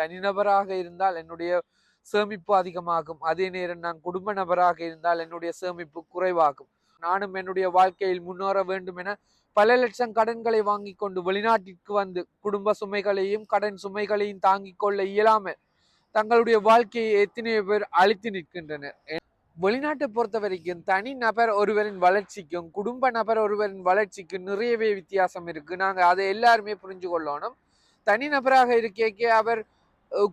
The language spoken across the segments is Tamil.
தனிநபராக இருந்தால் என்னுடைய சேமிப்பு அதிகமாகும். அதே நேரம் நான் குடும்ப நபராக இருந்தால் என்னுடைய சேமிப்பு குறைவாகும். நானும் என்னுடைய வாழ்க்கையில் முன்னேற வேண்டும் என பல லட்சம் கடன்களை வாங்கி கொண்டு வெளிநாட்டிற்கு வந்து குடும்ப சுமைகளையும் கடன் சுமைகளையும் தாங்கிக் கொள்ள இயலாமல் தங்களுடைய வாழ்க்கையை எத்தனையோ பேர் அழித்து நிற்கின்றனர். வெளிநாட்டை பொறுத்த வரைக்கும் தனி நபர் ஒருவரின் வளர்ச்சிக்கும் குடும்ப நபர் ஒருவரின் வளர்ச்சிக்கும் நிறையவே வித்தியாசம் இருக்கு. நாங்க அதை எல்லாருமே புரிஞ்சு கொள்ளணும். தனி நபராக இருக்கே அவர்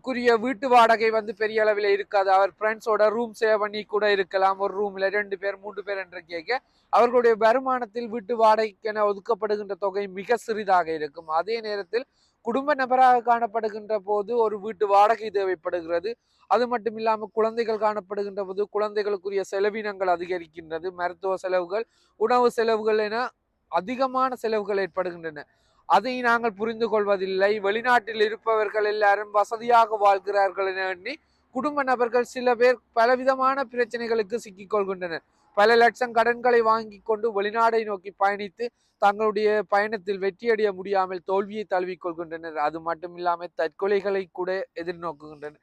குறிய வீட்டு வாடகை வந்து பெரிய அளவில் இருக்காது. அவர் ஃப்ரெண்ட்ஸோட ரூம் சேவ் பண்ணி கூட இருக்கலாம். ஒரு ரூம்ல 2 பேர் 3 பேர் என்ற கேட்க அவர்களுடைய வருமானத்தில் வீட்டு வாடகைக்கென ஒதுக்கப்படுகின்ற தொகை மிக சிறிதாக இருக்கும். அதே நேரத்தில் குடும்ப நபராக காணப்படுகின்ற போது ஒரு வீட்டு வாடகை தேவைப்படுகிறது. அது மட்டும் இல்லாமல் குழந்தைகள் காணப்படுகின்ற போது குழந்தைகளுக்குரிய செலவினங்கள் அதிகரிக்கின்றது. மருத்துவ செலவுகள், உணவு செலவுகள் என அதிகமான செலவுகள் ஏற்படுகின்றன. அதை நாங்கள் புரிந்து கொள்வதில்லை. வெளிநாட்டில் இருப்பவர்கள் எல்லாரும் வசதியாக வாழ்கிறார்கள் என எண்ணி குடும்ப நபர்கள் சில பேர் பலவிதமான பிரச்சனைகளுக்கு சிக்கிக் கொள்கின்றனர். பல லட்சம் கடன்களை வாங்கி கொண்டு வெளிநாடை நோக்கி பயணித்து தங்களுடைய பயணத்தில் வெற்றியடைய முடியாமல் தோல்வியை தழுவிக் கொள்கின்றனர். அது மட்டும் இல்லாமல் தற்கொலைகளை கூட எதிர்நோக்குகின்றனர்.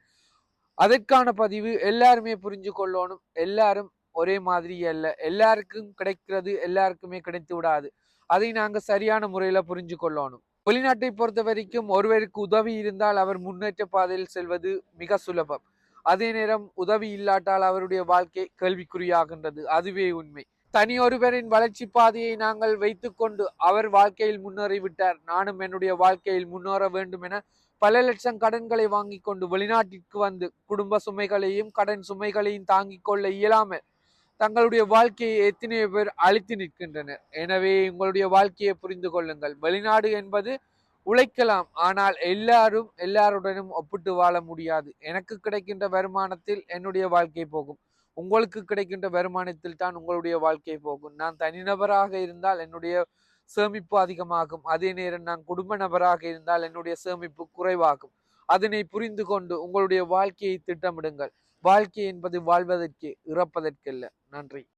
அதற்கான பதிவு எல்லாருமே புரிஞ்சு கொள்ளணும். எல்லாரும் ஒரே மாதிரி அல்ல. எல்லாருக்கும் கிடைக்கிறது எல்லாருக்குமே கிடைத்து விடாது. அதை நாங்க சரியான முறையில புரிஞ்சு கொள்ளணும். வெளிநாட்டை பொறுத்த வரைக்கும் ஒருவருக்கு உதவி இருந்தால் அவர் முன்னேற்ற பாதையில் செல்வது மிக சுலபம். அதே நேரம் உதவி இல்லாட்டால் அவருடைய வாழ்க்கை கேள்விக்குறியாகின்றது. அதுவே உண்மை. தனி ஒருவரின் வளர்ச்சி பாதையை நாங்கள் வைத்துக்கொண்டு அவர் வாழ்க்கையில் முன்னேறிவிட்டார், நானும் என்னுடைய வாழ்க்கையில் முன்னேற வேண்டும் என பல லட்சம் கடன்களை வாங்கி கொண்டு வெளிநாட்டிற்கு வந்து குடும்ப சுமைகளையும் கடன் சுமைகளையும் தாங்கிக் கொள்ள இயலாமல் தங்களுடைய வாழ்க்கையை எத்தனையோ பேர் அழித்து நிற்கின்றனர். எனவே உங்களுடைய வாழ்க்கையை புரிந்து கொள்ளுங்கள். வெளிநாடு என்பது உழைக்கலாம், ஆனால் எல்லாருடனும் ஒப்பிட்டு வாழ முடியாது. எனக்கு கிடைக்கின்ற வருமானத்தில் என்னுடைய வாழ்க்கை போகும். உங்களுக்கு கிடைக்கின்ற வருமானத்தில் தான் உங்களுடைய வாழ்க்கை போகும். நான் தனிநபராக இருந்தால் என்னுடைய சேமிப்பு அதிகமாகும். அதே நேரம் நான் குடும்ப நபராக இருந்தால் என்னுடைய சேமிப்பு குறைவாகும். அதனை புரிந்து கொண்டு உங்களுடைய வாழ்க்கையை திட்டமிடுங்கள். வாழ்க்கை என்பது வாழ்வதற்கே, இறப்பதற்கல்ல. நன்றி.